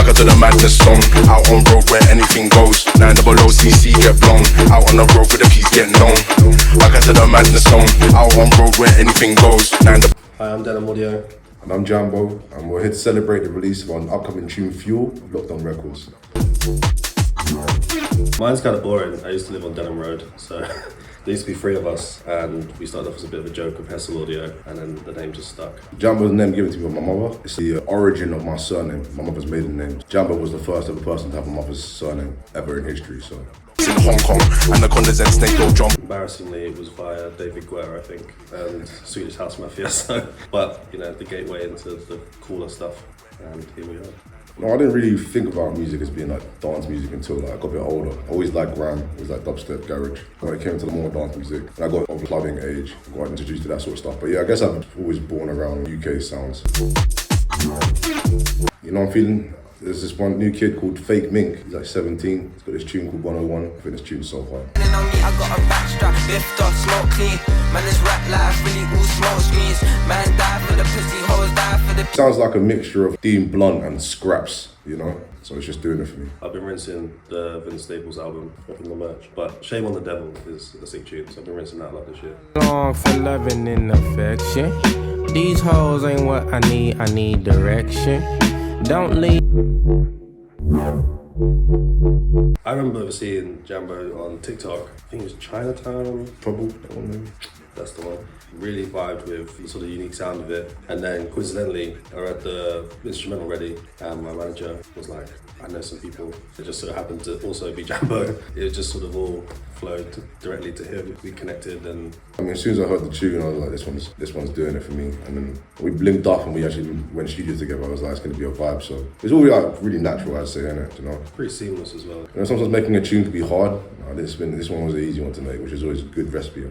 Back to the madness song. Out on road where anything goes. 900cc get blown. Out on the road with the piece get known. Back to the madness song. Out on road where anything goes. Hi, I'm Denham Audio. And I'm Jianbo, and we're here to celebrate the release of our upcoming tune Fuel of Lockdown Records. Mine's kind of boring. I used to live on Denham Road, so there used to be three of us, and we started off as a bit of a joke of Hessel Audio, and then the name just stuck. Jianbo was a name given to me by my mother. It's the origin of my surname, my mother's maiden name. Jianbo was the first ever person to have my mother's surname ever in history, so. In Hong Kong, Anacondas and Snake don't jump. Embarrassingly, it was via David Guerra, I think, and Swedish House Mafia, so, but, you know, the gateway into the cooler stuff, and here we are. No, I didn't really think about music as being like dance music until like I got a bit older. I always liked grime, always like dubstep, garage. When it came to the more dance music, and I got of clubbing age, got introduced to that sort of stuff. But yeah, I guess I've always born around UK sounds. You know, I'm feeling. There's this one new kid called Fake Mink. He's like 17. He's got this tune called 101. I think this tune's so hard. I got a backstrap, lift off, smoke clean. Man, this rap life really all smoke screens. Man, die for the pussy, hoes die for the. Sounds like a mixture of Dean Blunt and Scraps, you know? So it's just doing it for me. I've been rinsing the Vince Staples album up in the merch, but Shame on the Devil is a sick tune, so I've been rinsing that a lot this year. Long for loving and affection. These hoes ain't what I need direction. Don't leave. I remember seeing Jianbo on TikTok. I think it was Chinatown. Trouble, that one maybe. That's the one. Really vibed with the sort of unique sound of it. And then coincidentally, I had the instrumental ready, and my manager was like, I know some people. It just so happened to also be Jianbo. It just sort of all flowed directly to him. We connected, and I mean, as soon as I heard the tune, I was like, this one's doing it for me. And then we blinked off and we actually went studio together. I was like, it's gonna be a vibe. So it's all like really natural, I'd say, innit? You know? pretty seamless as well. You know, sometimes making a tune can be hard. This one was an easy one to make, which is always a good recipe.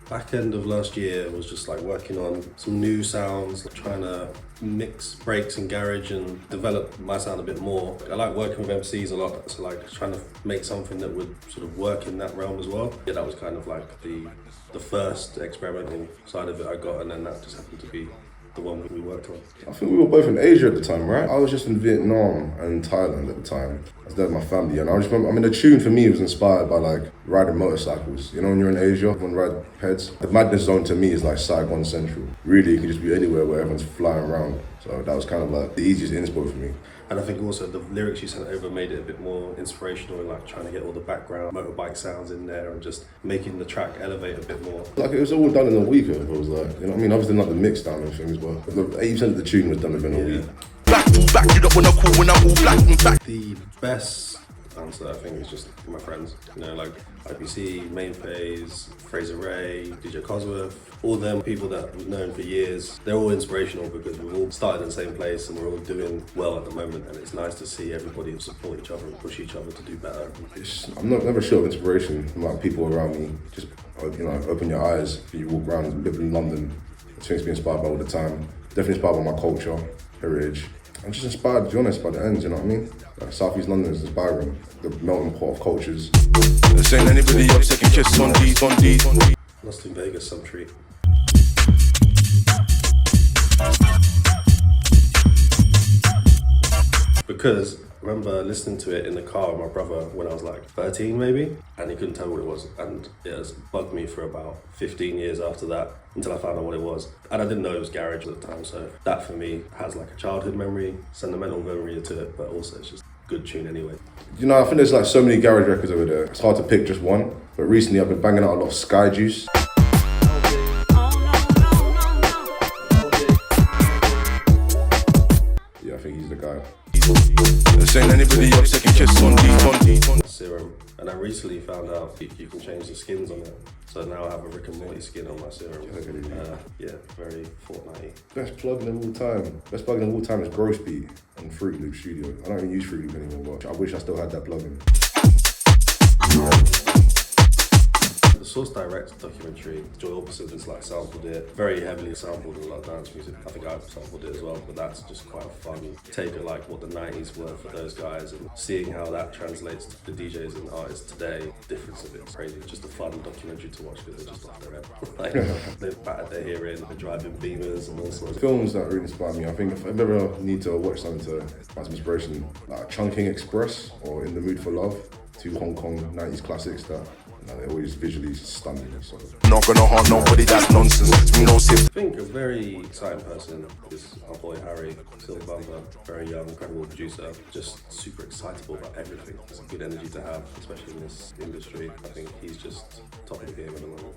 Back end of last year was just like working on some new sounds, like trying to mix breaks and garage and develop my sound a bit more. I like working with MCs a lot, so like trying to make something that would sort of work in that realm as well. Yeah, that was kind of like the first experimental side of it I got, and then that just happened to be the one that we worked on. I think we were both in Asia at the time, right? I was just in Vietnam and Thailand at the time. I was there with my family, and I just remember, I mean, the tune for me was inspired by like riding motorcycles. You know, when you're in Asia, everyone ride peds. The madness zone to me is like Saigon Central. Really, it can just be anywhere where everyone's flying around. So that was kind of like the easiest inspo for me. And I think also the lyrics you sent over made it a bit more inspirational, and like trying to get all the background motorbike sounds in there and just making the track elevate a bit more. Like it was all done in a week, it was like, you know what I mean? Obviously not the mix down and things, but 80% of the tune was done within a week. Back, you don't wanna cool when I'm all black and back. The best answer, I think, is just my friends. You know, like IPC, Main Phase, Fraser Ray, DJ Cosworth, all them people that we've known for years. They're all inspirational because we've all started in the same place and we're all doing well at the moment, and it's nice to see everybody support each other and push each other to do better. I'm never short of inspiration from like people around me. Just, you know, open your eyes. You walk around and live in London. Things to be inspired by all the time. Definitely inspired by my culture, heritage. I'm just inspired, to be honest, by the ends, you know what I mean? Like South East London is inspiring. The melting pot of cultures. This ain't anybody up second kiss on these. Lost in Vegas, some treat. Because I remember listening to it in the car with my brother when I was like 13 maybe, and he couldn't tell me what it was, and it has bugged me for about 15 years after that until I found out what it was. And I didn't know it was garage at the time, so that for me has like a childhood memory, sentimental memory to it, but also it's just a good tune anyway. You know, I think there's like so many garage records over there. It's hard to pick just one, but recently I've been banging out a lot of Sky Juice. Yeah, I think he's the guy. This ain't anybody up second kiss on these. Serum, and I recently found out you can change the skins on it. So now I have a Rick and Morty skin on my serum. Yeah, very Fortnite-y. Best plugin of all time. Best plugin of all time is Gross Beat and Fruit Loop Studio. I don't even use Fruit Loop anymore, but I wish I still had that plugin. The Source Direct documentary, Joy Orbison has like sampled it, very heavily sampled a lot of dance music. I think I've sampled it as well, but that's just quite a fun take of like what the 90s were for those guys and seeing how that translates to the DJs and artists today. The difference of it's crazy. It's just a fun documentary to watch because they're just off their head. Like they've battered their hearing, they're driving Beamers and all sorts of films that really inspire me. I think if I ever need to watch something to find some inspiration, like Chungking Express or In the Mood for Love, two Hong Kong 90s classics that they're always visually stunning. So. Not gonna harm nobody, that's nonsense. We know I think a very exciting person is our boy Harry, Silver Bumper, very young, incredible producer, just super excitable about everything. It's a good energy to have, especially in this industry. I think he's just top of the game at the moment.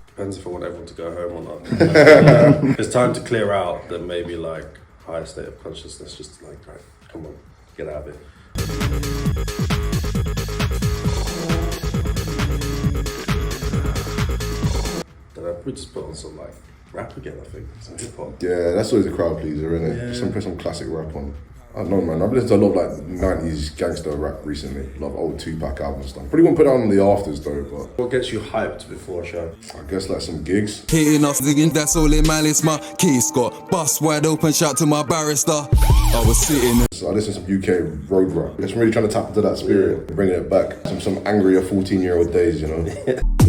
Depends if I want everyone to go home or not. It's time to clear out the maybe like higher state of consciousness, just like, right, come on, get out of it. We just put on some like rap again, I think, some hip hop. Yeah, that's always a crowd pleaser, isn't it? Yeah. Put some classic rap on. I don't know, man. I've listened to a lot of like 90s gangster rap recently. A lot of old Tupac albums and stuff. Probably won't put it on the afters though, but What gets you hyped before a show? I guess like some gigs. Hitting off, zigging, that's all in man, it's my case got bust wide open, shout to my barrister. I was sitting. So I listen to some UK road rap. Just really trying to tap into that spirit, bringing it back. Some angrier 14-year-old days, you know.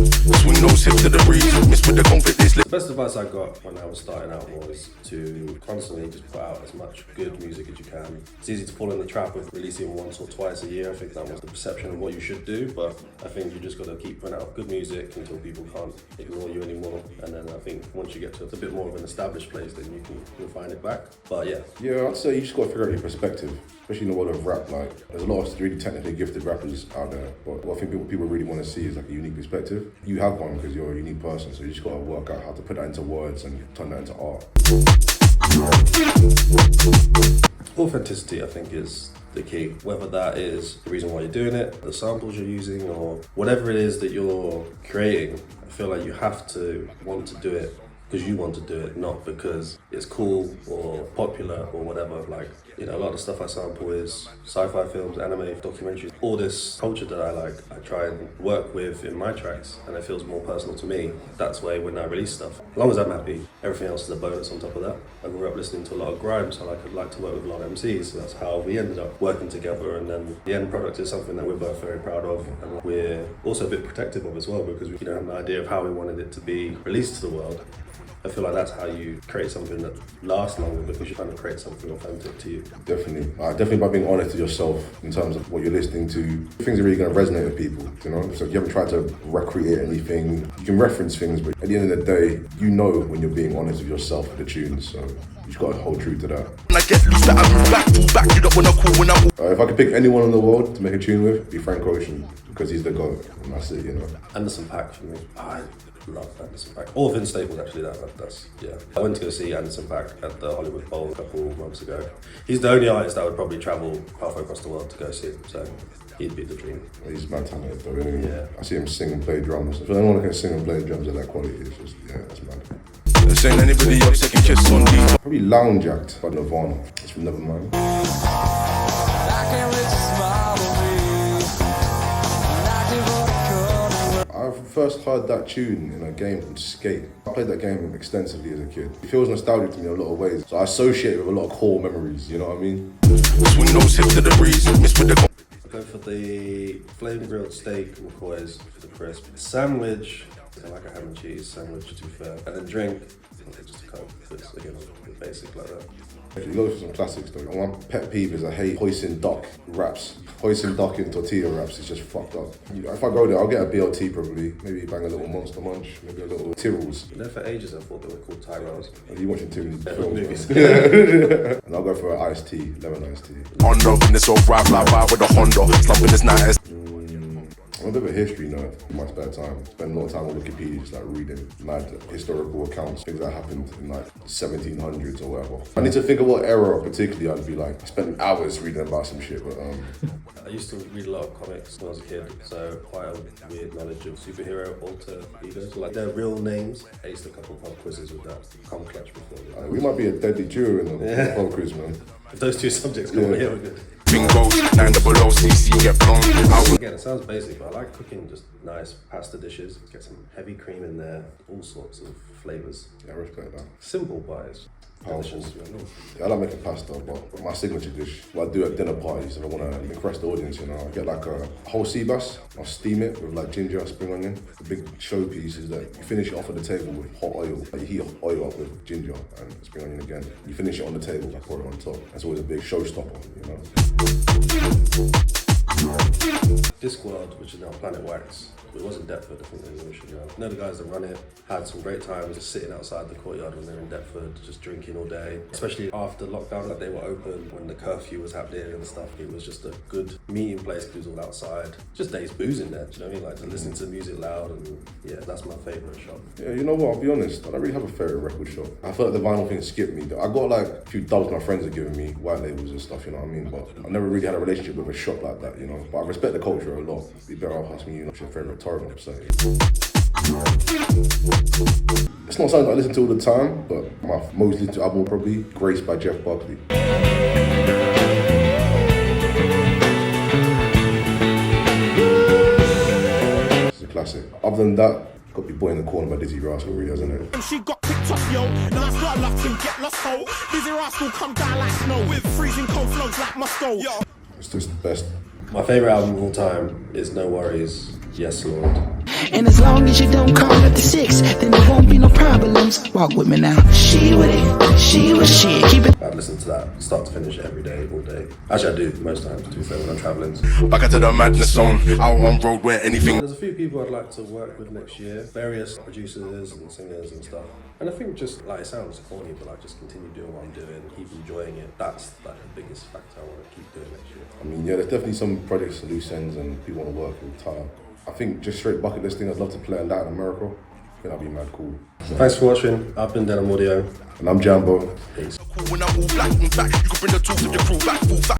swing those hips to the breeze. Miss with the confidence. The best advice I got when I was starting out was to constantly just put out as much good music as you can. It's easy to fall in the trap of releasing once or twice a year. I think that was the perception of what you should do, but I think you just got to keep putting out good music until people can't ignore you anymore. And then I think once you get to a bit more of an established place, then you'll find it back. But yeah. Yeah, I'd say you just got to figure out your perspective, especially in the world of rap. Like, there's a lot of really technically gifted rappers out there, but what I think people really want to see is like a unique perspective. You have one because you're a unique person, so you just got to work out how to put that into words and turn that into art. Authenticity, I think, is the key. Whether that is the reason why you're doing it, the samples you're using, or whatever it is that you're creating, I feel like you have to want to do it because you want to do it, not because it's cool or popular or whatever. Like, you know, a lot of the stuff I sample is sci-fi films, anime, documentaries, all this culture that I like, I try and work with in my tracks, and it feels more personal to me. That's why when I release stuff, as long as I'm happy, everything else is a bonus on top of that. I grew up listening to a lot of grime, so I could like to work with a lot of MCs, so that's how we ended up working together, and then the end product is something that we're both very proud of, and we're also a bit protective of as well, because we don't have an idea of how we wanted it to be released to the world. I feel like that's how you create something that lasts longer, because you're trying to create something authentic to you. Definitely. Definitely by being honest with yourself in terms of what you're listening to. Things are really going to resonate with people, you know? So if you haven't tried to recreate anything, you can reference things, but at the end of the day, you know when you're being honest with yourself with the tunes, so you just got to hold true to that. I get loose that I move back, you don't wanna call when I If I could pick anyone in the world to make a tune with, it'd be Frank Ocean, because he's the GOAT, and that's it, you know? Anderson .Paak for me. I love Anderson .Paak. All Vince Staples actually, that's, yeah. I went to go see Anderson .Paak at the Hollywood Bowl a couple months ago. He's the only artist that would probably travel halfway across the world to go see, so he'd be the dream. He's mad talented though, isn't he? Yeah. I see him sing and play drums. If anyone can sing and play drums at that quality, it's just, yeah, that's mad. This ain't anybody else second kiss on these. Probably Lounge Act by Nirvana. It's from Nevermind. I first heard that tune in a game called Skate. I played that game extensively as a kid. It feels nostalgic to me in a lot of ways. So I associate it with a lot of core memories, you know what I mean? Swing those hips to the breeze. Miss with the Go for the flame grilled steak McCoy's for the crisp. Sandwich, I like a ham and cheese sandwich to be fair. And then drink, just a Coke. It's again basic like that. You go for some classics though. One pet peeve is I hate hoisin duck wraps. Hoisin duck in tortilla wraps is just fucked up. If I go there, I'll get a BLT probably. Maybe bang a little Monster Munch, maybe a little Tyrrells. You know, for ages I thought they were called Tyrells. Are you watching too many Movies. films? And I'll go for an iced tea, lemon iced tea. Honda in this old rap like vibe with a Honda. Slumping this night as I'm a bit of a history nerd in my spare time. Spend a lot of time on Wikipedia just like reading mad historical accounts, things that happened in like 1700s or whatever. I need to think of what era particularly I'd be like spending hours reading about some shit, but I used to read a lot of comics when I was a kid, so quite a weird knowledge of superhero alter egos, like their real names. I used a couple of pub quizzes with that. Come clutch before. we might be a deadly duo in the pub quiz, man. If those two subjects come on here, we're good. anything goes. 900cc get blown out. Again, it sounds basic, but I like cooking just nice pasta dishes. Get some heavy cream in there, all sorts of flavours. Yeah, I respect that. Simple, but it's Powerful. delicious. Yeah, I like making pasta, but my signature dish, what I do at dinner parties if I want to impress the audience, you know, I get like a whole sea bass, I'll steam it with like ginger, spring onion. The big showpiece is that you finish it off at the table with hot oil. Like you heat oil up with ginger and spring onion again. You finish it on the table, I pour it on top. That's always a big showstopper, you know. Discworld, which is now Planet Wax, it was in Deptford, I think they initially. You know, the guys that run it had some great times just sitting outside the courtyard when they were in Deptford, just drinking all day. Especially after lockdown, like they were open when the curfew was happening and stuff. It was just a good meeting place because it was all outside. Just days boozing there, do you know what I mean? Like listening to music loud, and yeah, that's my favourite shop. Yeah, you know what, I'll be honest, I don't really have a favourite record shop. I feel like the vinyl thing skipped me. I got like a few dubs my friends are giving me, white labels and stuff, you know what I mean? But I never really had a relationship with a shop like that, you know? But I respect the culture a lot. Be better off asking you, what's your favourite Torrent website? It's not something I listen to all the time, but my most listened to album probably Grace by Jeff Buckley. It's a classic. Other than that, got to be Boy in the Corner by Dizzy Rascal, really, hasn't it? She got picked up, yo. Now I start laughing, get lost, ho. Dizzy Rascal come down like snow with freezing cold flows like Moscow. It's just the best. My favourite album of all time is No Worries, Yes Lord. And as long as you don't call up the 6, then there won't be no problems. Walk with me now. She with it, she with shit. Keep it. I'd listen to that start to finish every day, all day. Actually, I do most times, to be fair, when I'm travelling. Back into the madness zone, out on road where anything. There's a few people I'd like to work with next year, various producers and singers and stuff. And I think just, like, it sounds corny, but like just continue doing what I'm doing, keep enjoying it. That's like the biggest factor I want to keep doing next year. I mean, yeah, there's definitely some projects, loose ends, and people want to work with time. I think just straight bucket listing, I'd love to play on that in America. I think that'd be mad cool. Thanks for watching. I've been Denham Audio. And I'm Jianbo. Peace. When I'm all black and back, you can bring the tools of your crew back, full back.